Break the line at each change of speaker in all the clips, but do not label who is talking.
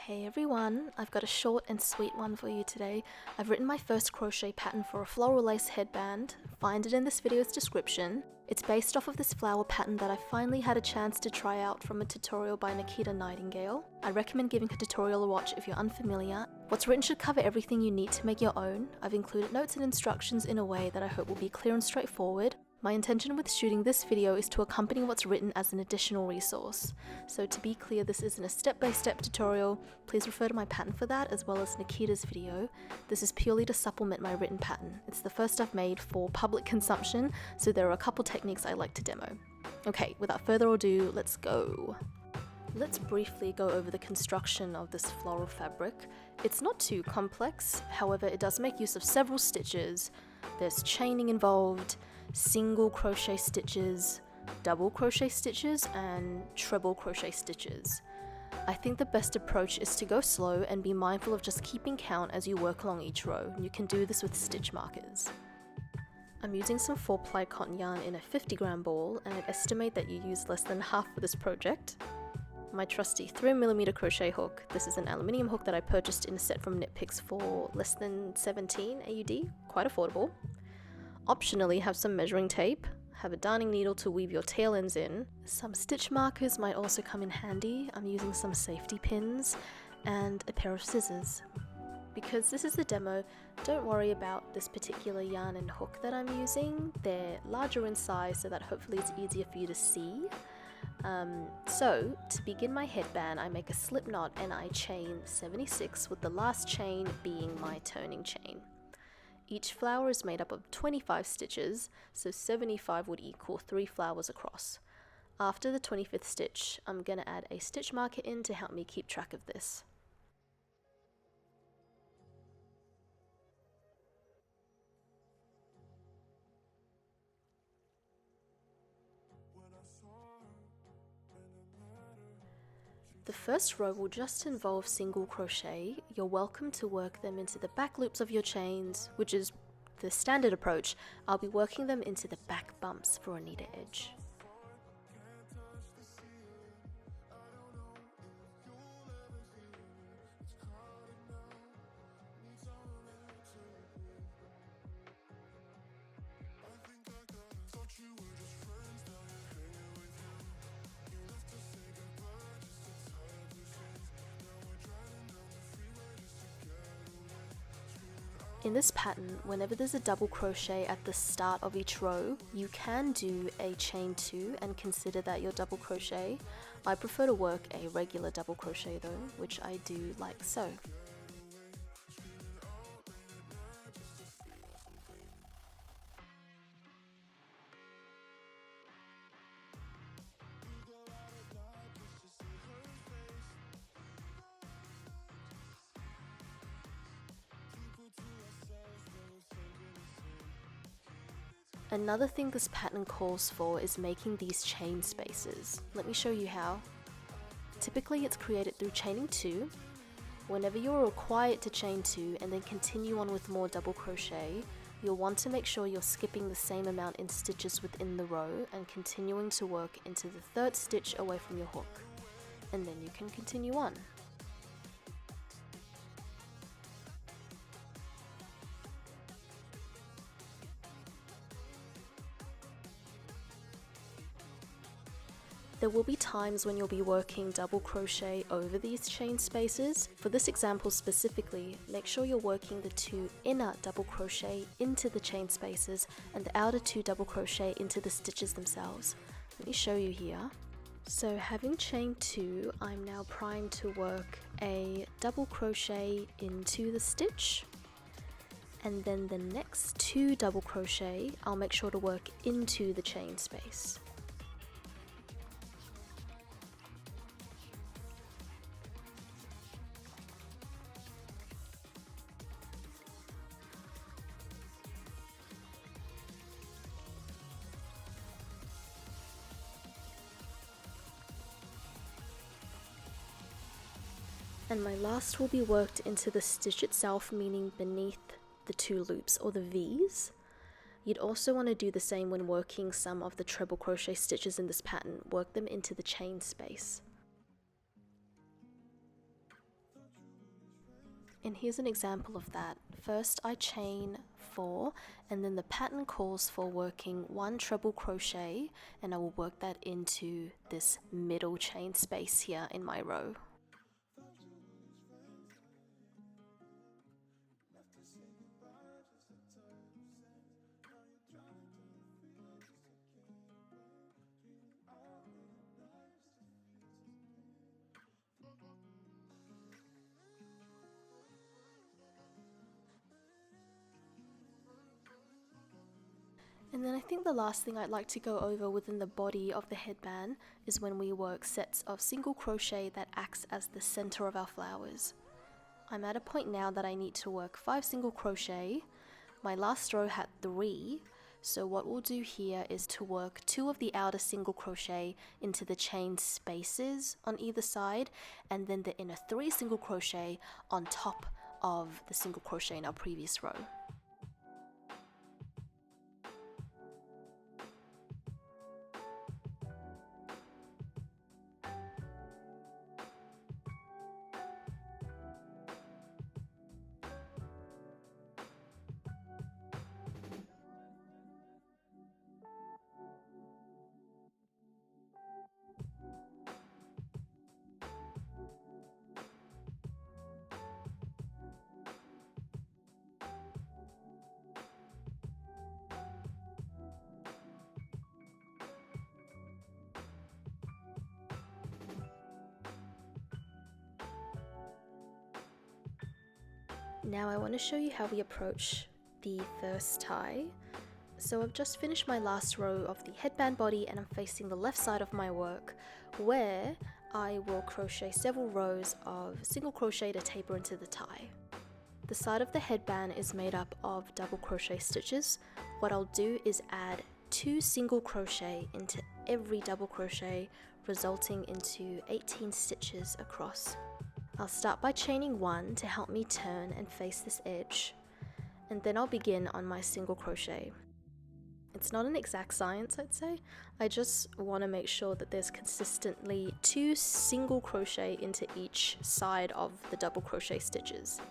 Hey everyone, I've got a short and sweet one for you today. I've written my first crochet pattern for a floral lace headband. Find it in this video's description. It's based off of this flower pattern that I finally had a chance to try out from a tutorial by Nikita Nightingale. I recommend giving her tutorial a watch if you're unfamiliar. What's written should cover everything you need to make your own. I've included notes and instructions in a way that I hope will be clear and straightforward. My intention with shooting this video is to accompany what's written as an additional resource. So to be clear, this isn't a step-by-step tutorial. Please refer to my pattern for that, as well as Nikita's video. This is purely to supplement my written pattern. It's the first I've made for public consumption, so there are a couple techniques I like to demo. Okay, without further ado, let's go. Let's briefly go over the construction of this floral fabric. It's not too complex, however it does make use of several stitches. There's chaining involved, single crochet stitches, double crochet stitches, and treble crochet stitches. I think the best approach is to go slow and be mindful of just keeping count as you work along each row. You can do this with stitch markers. I'm using some 4-ply cotton yarn in a 50-gram ball, and I'd estimate that you use less than half for this project. My trusty 3mm crochet hook. This is an aluminium hook that I purchased in a set from Knit Picks for less than 17 AUD, quite affordable. Optionally, have some measuring tape, have a darning needle to weave your tail ends in. Some stitch markers might also come in handy. I'm using some safety pins and a pair of scissors. Because this is a demo, don't worry about this particular yarn and hook that I'm using. They're larger in size, so that hopefully it's easier for you to see. So to begin my headband, I make a slip knot and I chain 76, with the last chain being my turning chain. Each flower is made up of 25 stitches, so 75 would equal 3 flowers across. After the 25th stitch, I'm going to add a stitch marker in to help me keep track of this. The first row will just involve single crochet. You're welcome to work them into the back loops of your chains, which is the standard approach. I'll be working them into the back bumps for a neater edge. In this pattern, whenever there's a double crochet at the start of each row, you can do a chain 2 and consider that your double crochet. I prefer to work a regular double crochet though, which I do like so. Another thing this pattern calls for is making these chain spaces. Let me show you how. Typically it's created through chaining 2. Whenever you're required to chain 2 and then continue on with more double crochet, you'll want to make sure you're skipping the same amount in stitches within the row and continuing to work into the 3rd stitch away from your hook. And then you can continue on. There will be times when you'll be working double crochet over these chain spaces. For this example specifically, make sure you're working the 2 inner double crochet into the chain spaces and the outer 2 double crochet into the stitches themselves. Let me show you here. So having chain 2, I'm now primed to work a double crochet into the stitch, and then the next 2 double crochet I'll make sure to work into the chain space. And my last will be worked into the stitch itself, meaning beneath the 2 loops or the V's. You'd also want to do the same when working some of the treble crochet stitches in this pattern. Work them into the chain space. And here's an example of that. First I chain 4, and then the pattern calls for working 1 treble crochet, and I will work that into this middle chain space here in my row. And then I think the last thing I'd like to go over within the body of the headband is when we work sets of single crochet that acts as the center of our flowers. I'm at a point now that I need to work 5 single crochet. My last row had 3, so what we'll do here is to work 2 of the outer single crochet into the chain spaces on either side, and then the inner 3 single crochet on top of the single crochet in our previous row. Now I want to show you how we approach the first tie. So I've just finished my last row of the headband body, and I'm facing the left side of my work, where I will crochet several rows of single crochet to taper into the tie. The side of the headband is made up of double crochet stitches. What I'll do is add 2 single crochet into every double crochet, resulting into 18 stitches across. I'll start by chaining 1 to help me turn and face this edge, and then I'll begin on my single crochet. It's not an exact science, I'd say. I just want to make sure that there's consistently 2 single crochet into each side of the double crochet stitches.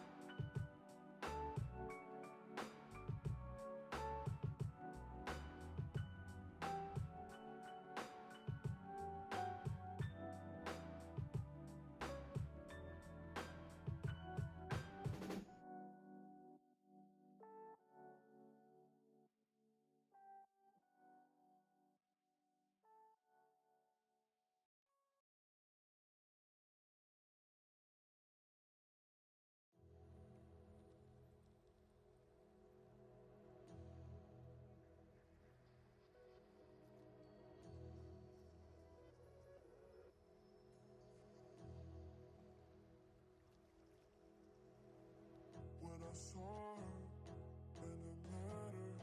When I saw her and it mattered,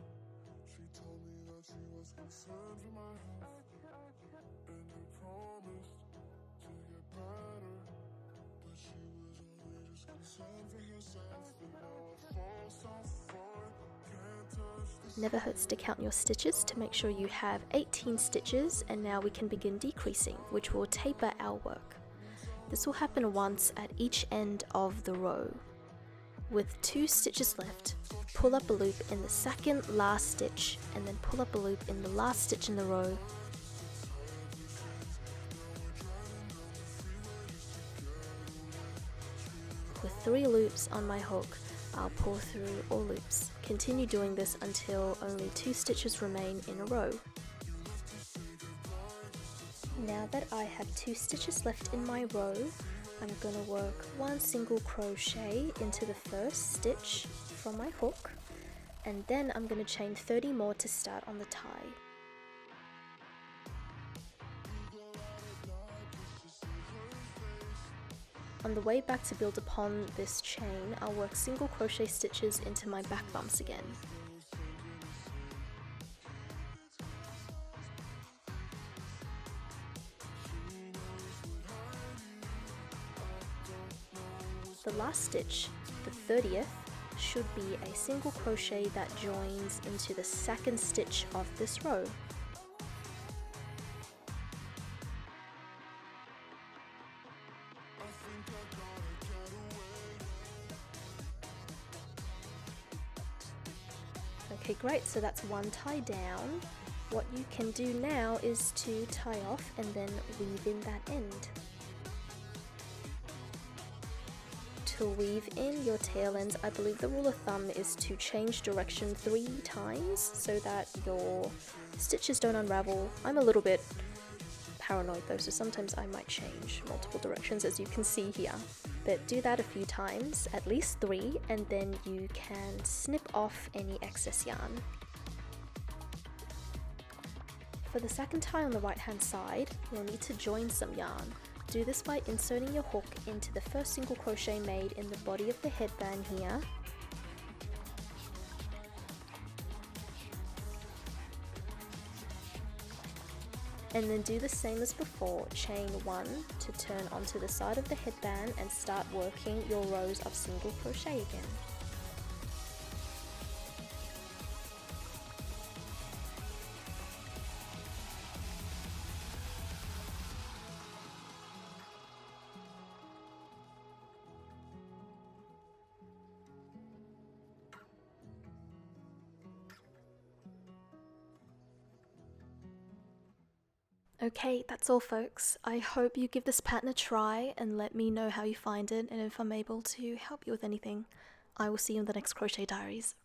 she told me that she was concerned for my health, and I promised to get better, but she was only just concerned for herself, and now I fall so far, can't touch this.
Never hurts to count your stitches to make sure you have 18 stitches, and now we can begin decreasing, which will taper our work. This will happen once at each end of the row. With 2 stitches left, pull up a loop in the second last stitch, and then pull up a loop in the last stitch in the row. With 3 loops on my hook, I'll pull through all loops. Continue doing this until only 2 stitches remain in a row. Now that I have 2 stitches left in my row, I'm going to work 1 single crochet into the first stitch from my hook, and then I'm going to chain 30 more to start on the tie. On the way back to build upon this chain, I'll work single crochet stitches into my back bumps again. The last stitch, the 30th, should be a single crochet that joins into the second stitch of this row. Okay, great, so that's one tie down. What you can do now is to tie off and then weave in that end. To weave in your tail ends, I believe the rule of thumb is to change direction 3 times so that your stitches don't unravel. I'm a little bit paranoid though, so sometimes I might change multiple directions, as you can see here. But do that a few times, at least 3, and then you can snip off any excess yarn. For the second tie on the right hand side, you'll need to join some yarn. Do this by inserting your hook into the first single crochet made in the body of the headband here. And then do the same as before, chain 1 to turn onto the side of the headband and start working your rows of single crochet again. Okay, that's all folks. I hope you give this pattern a try and let me know how you find it and if I'm able to help you with anything. I will see you in the next Crochet Diaries.